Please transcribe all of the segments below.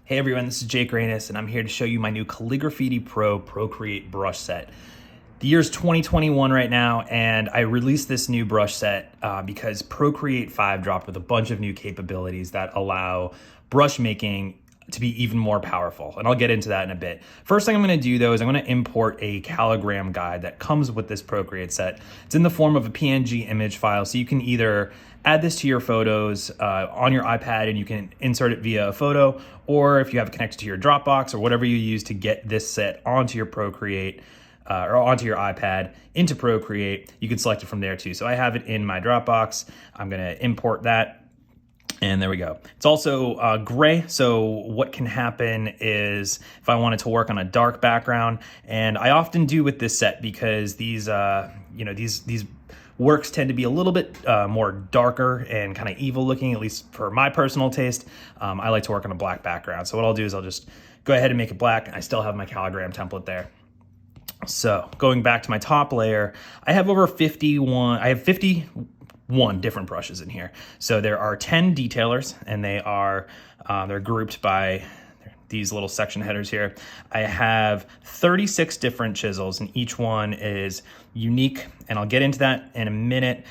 Hey everyone, this is Jake Reynes, and I'm here to show you my new Calligraffiti Pro Procreate brush set. The year's 2021 right now, and I released this new brush set because Procreate 5 dropped with a bunch of new capabilities that allow brush making to be even more powerful, and I'll get into that in a bit. First thing I'm going to do though is I'm going to import a calligram guide that comes with this Procreate set. It's in the form of a PNG image file, so you can either add this to your photos on your iPad and you can insert it via a photo, or if you have it connected to your Dropbox or whatever you use to get this set onto your Procreate or onto your iPad into Procreate, you can select it from there too. So I have it in my Dropbox. I'm going to import that. And there we go. It's also gray, so what can happen is if I wanted to work on a dark background, and I often do with this set because these works tend to be a little bit more darker and kind of evil looking, at least for my personal taste. I like to work on a black background. So what I'll do is I'll just go ahead and make it black. I still have my calligram template there. So going back to my top layer, I have 51 different brushes in here. So there are 10 detailers, and they're grouped by these little section headers here. I have 36 different chisels, and each one is unique, and I'll get into that in a minute.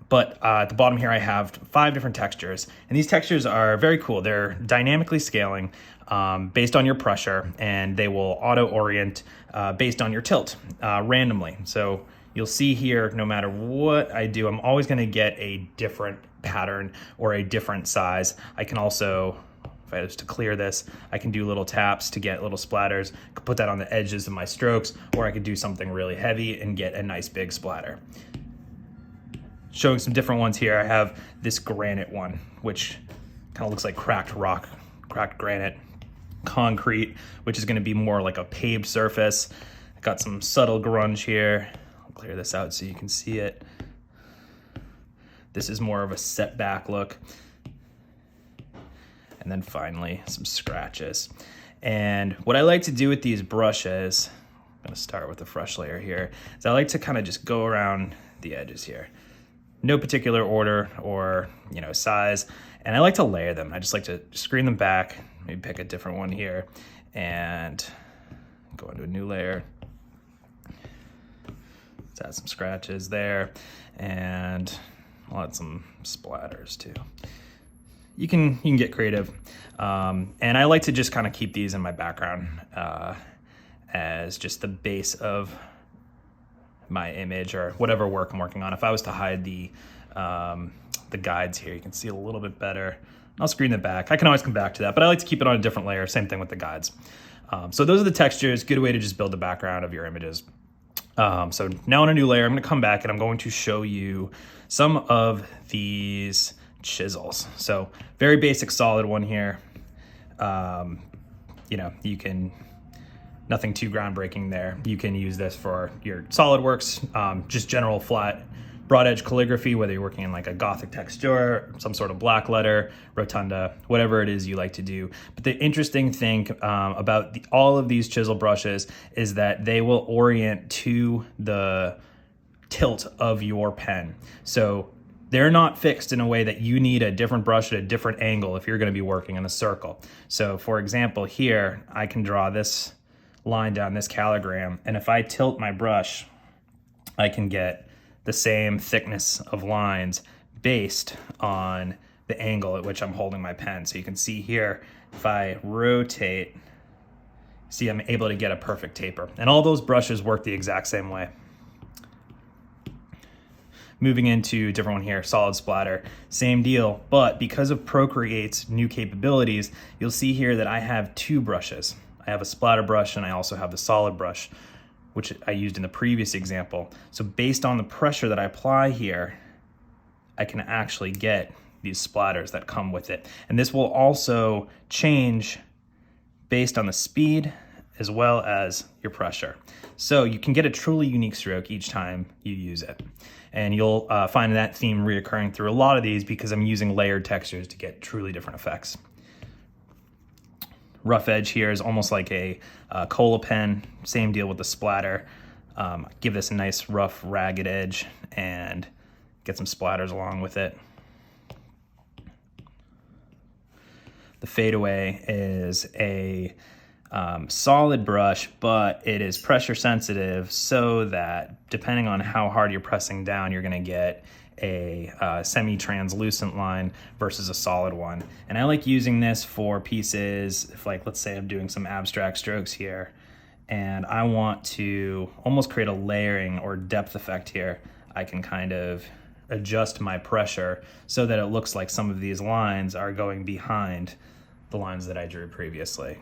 But at the bottom here, I have 5 different textures, and these textures are very cool. They're dynamically scaling based on your pressure, and they will auto-orient based on your tilt randomly. So you'll see here, no matter what I do, I'm always gonna get a different pattern or a different size. I can also, if I was to clear this, I can do little taps to get little splatters. I could put that on the edges of my strokes, or I could do something really heavy and get a nice big splatter. Showing some different ones here, I have this granite one, which kind of looks like cracked rock, cracked granite, concrete, which is gonna be more like a paved surface. Got some subtle grunge here. Clear this out so you can see it. This is more of a setback look. And then finally, some scratches. And what I like to do with these brushes, I'm gonna start with the fresh layer here, is I like to kind of just go around the edges here. No particular order or size. And I like to layer them. I just like to screen them back, maybe pick a different one here and go into a new layer. Let's add some scratches there, and I'll add some splatters too. You can get creative, and I like to just kind of keep these in my background as just the base of my image or whatever work I'm working on. If I was to hide the guides here, you can see a little bit better. I'll screen it back. I can always come back to that, but I like to keep it on a different layer. Same thing with the guides. So those are the textures. Good way to just build the background of your images. So now on a new layer, I'm going to come back and I'm going to show you some of these chisels. So very basic solid one here. You can, nothing too groundbreaking there. You can use this for your SolidWorks, just general flat broad edge calligraphy, whether you're working in like a Gothic texture, some sort of black letter, rotunda, whatever it is you like to do. But the interesting thing about all of these chisel brushes is that they will orient to the tilt of your pen. So they're not fixed in a way that you need a different brush at a different angle if you're going to be working in a circle. So for example, here, I can draw this line down this calligram, and if I tilt my brush, I can get the same thickness of lines based on the angle at which I'm holding my pen. So you can see here, if I rotate, see I'm able to get a perfect taper. And all those brushes work the exact same way. Moving into a different one here, solid splatter, same deal, but because of Procreate's new capabilities, you'll see here that I have 2 brushes. I have a splatter brush and I also have the solid brush, which I used in the previous example. So based on the pressure that I apply here, I can actually get these splatters that come with it. And this will also change based on the speed as well as your pressure. So you can get a truly unique stroke each time you use it. And you'll find that theme reoccurring through a lot of these because I'm using layered textures to get truly different effects. Rough edge here is almost like a cola pen. Same deal with the splatter. Give this a nice rough ragged edge and get some splatters along with it. The fadeaway is a solid brush, but it is pressure sensitive so that depending on how hard you're pressing down, you're gonna get a semi-translucent line versus a solid one. And I like using this for pieces, if like, let's say I'm doing some abstract strokes here, and I want to almost create a layering or depth effect here. I can kind of adjust my pressure so that it looks like some of these lines are going behind the lines that I drew previously.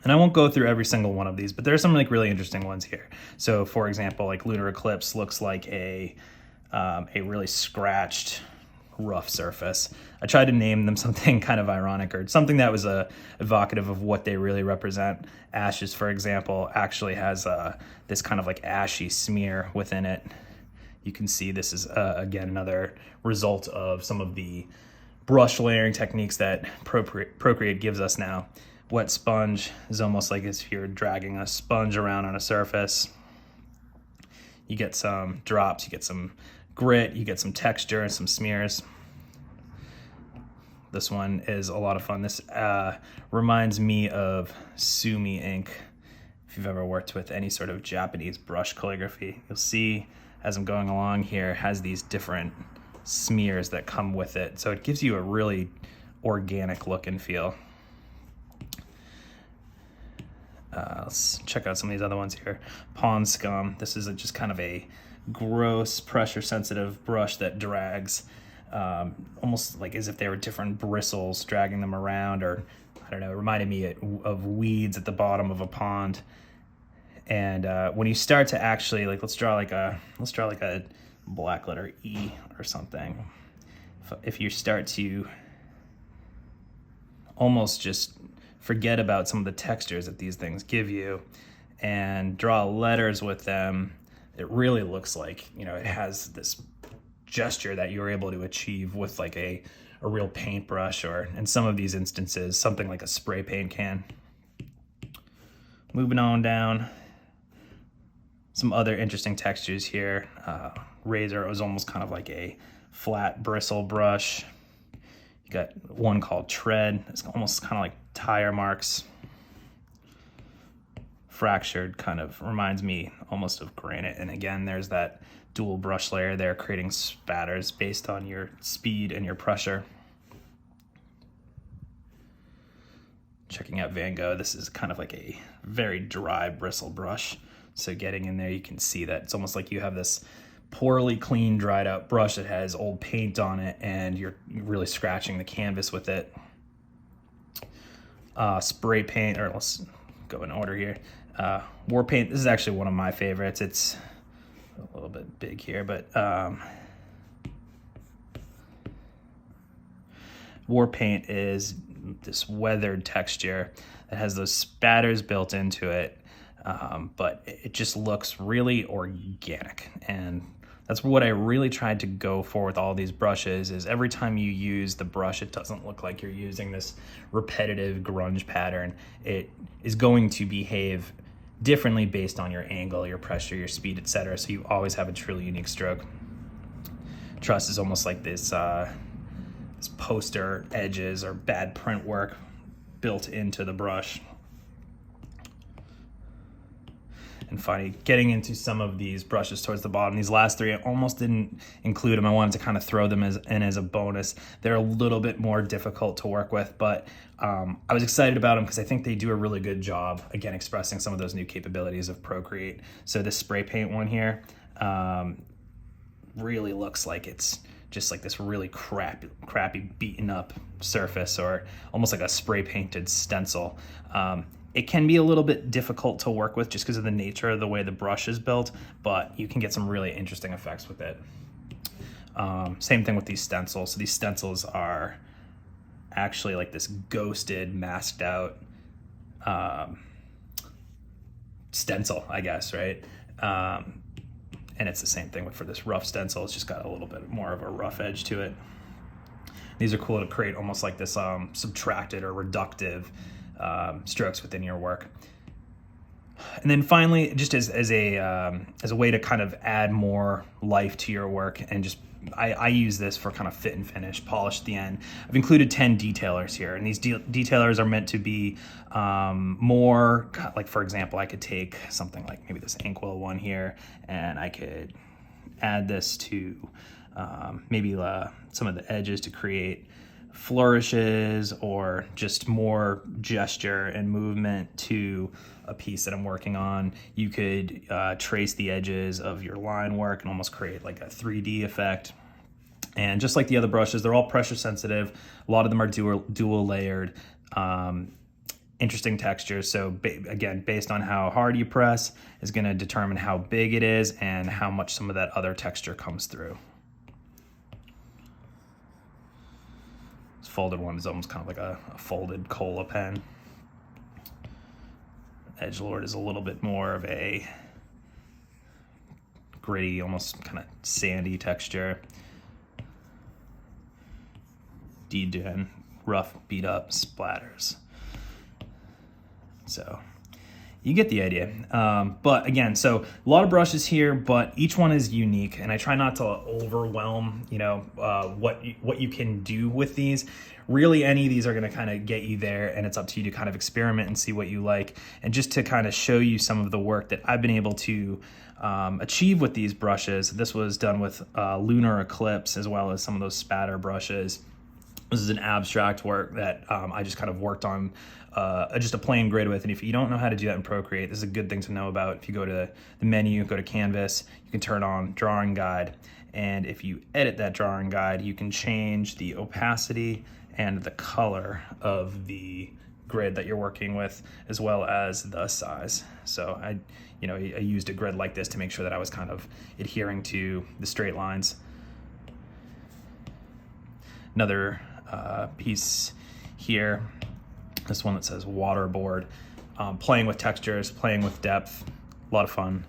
And I won't go through every single one of these, but there are some like really interesting ones here. So for example, like lunar eclipse looks like a really scratched, rough surface. I tried to name them something kind of ironic or something that was evocative of what they really represent. Ashes, for example, actually has this kind of like ashy smear within it. You can see this is, again, another result of some of the brush layering techniques that Procreate gives us now. Wet sponge is almost like as if you're dragging a sponge around on a surface. You get some drops, you get some grit, you get some texture and some smears. This one is a lot of fun. This reminds me of Sumi ink. If you've ever worked with any sort of Japanese brush calligraphy, you'll see as I'm going along here, it has these different smears that come with it. So it gives you a really organic look and feel. Let's check out some of these other ones here. Pond Scum. This is just kind of a gross, pressure-sensitive brush that drags, almost like as if they were different bristles dragging them around, or I don't know, it reminded me of weeds at the bottom of a pond. And when you start to actually, like, let's draw like a black letter E or something. If you start to almost just forget about some of the textures that these things give you and draw letters with them, it really looks like, you know, it has this gesture that you're able to achieve with like a real paintbrush, or in some of these instances, something like a spray paint can. Moving on down, some other interesting textures here. Razor was almost kind of like a flat bristle brush. You got one called Tread. It's almost kind of like tire marks. Fractured kind of reminds me almost of granite. And again, there's that dual brush layer there, creating spatters based on your speed and your pressure. Checking out Van Gogh, this is kind of like a very dry bristle brush. So getting in there, you can see that it's almost like you have this poorly clean, dried out brush that has old paint on it, and you're really scratching the canvas with it. Spray paint, or let's go in order here. War paint, this is actually one of my favorites. It's a little bit big here, but war paint is this weathered texture that has those spatters built into it, but it just looks really organic. And that's what I really tried to go for with all these brushes, is every time you use the brush, it doesn't look like you're using this repetitive grunge pattern. It is going to behave differently based on your angle, your pressure, your speed, etc. So you always have a truly unique stroke. Truss is almost like this, this poster edges or bad print work built into the brush. And finally, getting into some of these brushes towards the bottom. These last three, I almost didn't include them. I wanted to kind of throw them in as a bonus. They're a little bit more difficult to work with, but I was excited about them because I think they do a really good job, again, expressing some of those new capabilities of Procreate. So this spray paint one here really looks like it's just like this really crappy beaten up surface, or almost like a spray painted stencil. It can be a little bit difficult to work with just because of the nature of the way the brush is built, but you can get some really interesting effects with it. Same thing with these stencils. So these stencils are actually like this ghosted, masked out stencil, I guess, right? And it's the same thing for this rough stencil. It's just got a little bit more of a rough edge to it. These are cool to create almost like this subtracted or reductive strokes within your work. And then finally, just as a way to kind of add more life to your work and just I use this for kind of fit and finish, polish at the end. I've included 10 detailers here, and these detailers are meant to be more, like for example, I could take something like maybe this inkwell one here, and I could add this to maybe some of the edges to create flourishes or just more gesture and movement to a piece that I'm working on. You could trace the edges of your line work and almost create like a 3D effect. And just like the other brushes, they're all pressure sensitive. A lot of them are dual layered, interesting textures. So again, based on how hard you press is going to determine how big it is and how much some of that other texture comes through. This folded one is almost kind of like a folded cola pen. Edgelord is a little bit more of a gritty, almost kind of sandy texture. D-Den, rough, beat up splatters. So you get the idea. But again, so a lot of brushes here, but each one is unique, and I try not to overwhelm, what you can do with these. Really, any of these are going to kind of get you there, and it's up to you to kind of experiment and see what you like. And just to kind of show you some of the work that I've been able to achieve with these brushes, this was done with Lunar Eclipse as well as some of those spatter brushes. This is an abstract work that I just kind of worked on just a plain grid with. And if you don't know how to do that in Procreate, this is a good thing to know about. If you go to the menu, go to Canvas, you can turn on Drawing Guide. And if you edit that drawing guide, you can change the opacity and the color of the grid that you're working with, as well as the size. So I used a grid like this to make sure that I was kind of adhering to the straight lines. Another piece here, this one that says waterboard, playing with textures, playing with depth, a lot of fun.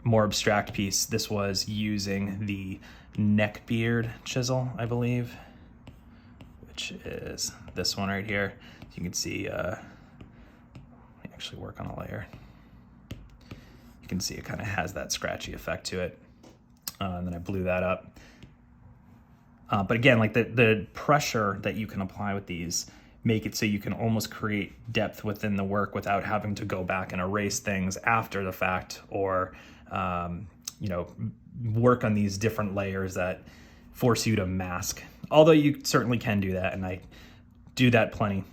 More abstract piece, this was using the neckbeard chisel, I believe, which is this one right here. You can see, let me actually work on a layer. You can see it kind of has that scratchy effect to it. And then I blew that up. But again, like the pressure that you can apply with these make it so you can almost create depth within the work without having to go back and erase things after the fact, or work on these different layers that force you to mask. Although you certainly can do that, and I do that plenty.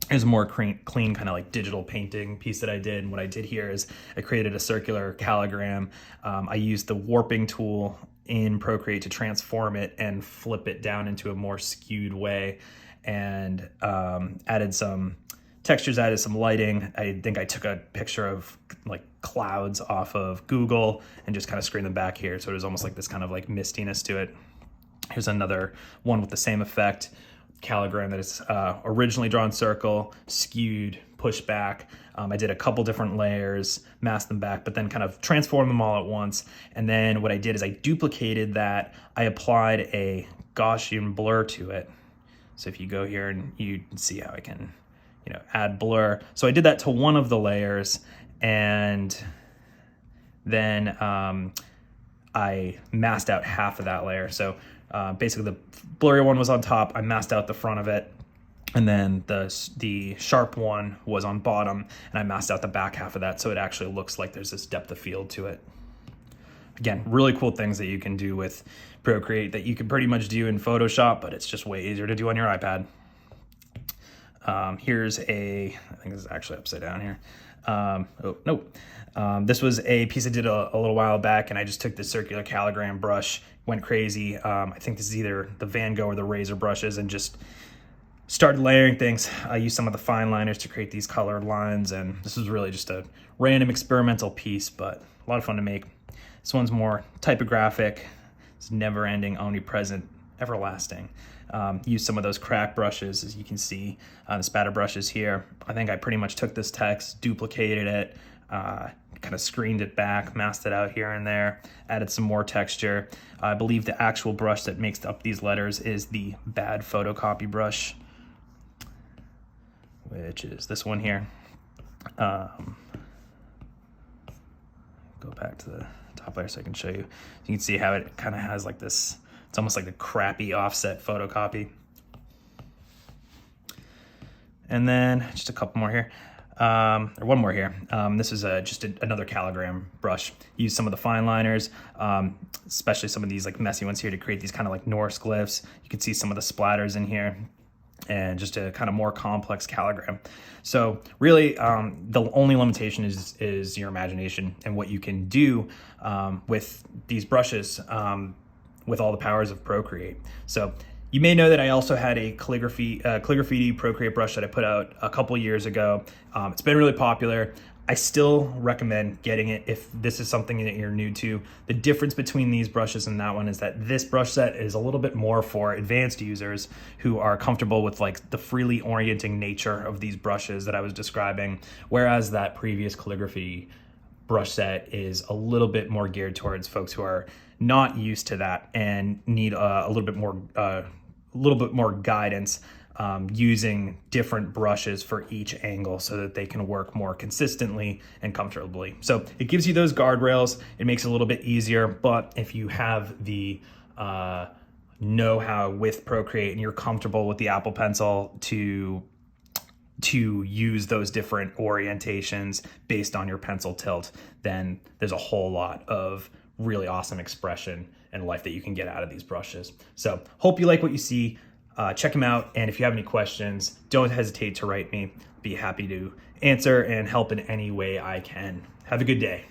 There's a more clean kind of like digital painting piece that I did. And what I did here is I created a circular calligram. I used the warping tool in Procreate to transform it and flip it down into a more skewed way, and added some textures, added some lighting. I think I took a picture of like clouds off of Google and just kind of screened them back here. So it was almost like this kind of like mistiness to it. Here's another one with the same effect. Calligram that is originally drawn circle, skewed, pushed back. I did a couple different layers, masked them back, but then kind of transformed them all at once. And then what I did is I duplicated that. I applied a Gaussian blur to it. So if you go here and you can see how I can, add blur. So I did that to one of the layers, and then I masked out half of that layer. So basically the blurry one was on top, I masked out the front of it, and then the sharp one was on bottom, and I masked out the back half of that, so it actually looks like there's this depth of field to it. Again, really cool things that you can do with Procreate that you can pretty much do in Photoshop, but it's just way easier to do on your iPad. Here's I think this is actually upside down here. This was a piece I did a little while back, and I just took the circular calligram brush, went crazy. I think this is either the Van Gogh or the Razor brushes, and just started layering things. I used some of the fine liners to create these colored lines, and this was really just a random experimental piece, but a lot of fun to make. This one's more typographic. It's never ending, omnipresent, everlasting. Use some of those crack brushes, as you can see, the spatter brushes here. I think I pretty much took this text, duplicated it, kind of screened it back, masked it out here and there, added some more texture. I believe the actual brush that makes up these letters is the bad photocopy brush, which is this one here. Go back to the top up there so I can show you. You can see how it kind of has like this, it's almost like a crappy offset photocopy. And then just a couple more here, or one more here. This is just another Calligram brush. Use some of the fine liners, especially some of these like messy ones here to create these kind of like Norse glyphs. You can see some of the splatters in here, and just a kind of more complex calligram. So really, the only limitation is your imagination and what you can do with these brushes with all the powers of Procreate. So you may know that I also had a Calligraffiti Procreate brush that I put out a couple years ago. It's been really popular. I still recommend getting it if this is something that you're new to. The difference between these brushes and that one is that this brush set is a little bit more for advanced users who are comfortable with like the freely orienting nature of these brushes that I was describing, whereas that previous calligraphy brush set is a little bit more geared towards folks who are not used to that and need a little bit more guidance using different brushes for each angle so that they can work more consistently and comfortably. So it gives you those guardrails. It makes it a little bit easier, but if you have the know-how with Procreate and you're comfortable with the Apple Pencil to use those different orientations based on your pencil tilt, then there's a whole lot of really awesome expression and life that you can get out of these brushes. So hope you like what you see. Check them out, and if you have any questions, don't hesitate to write me. Be happy to answer and help in any way I can. Have a good day.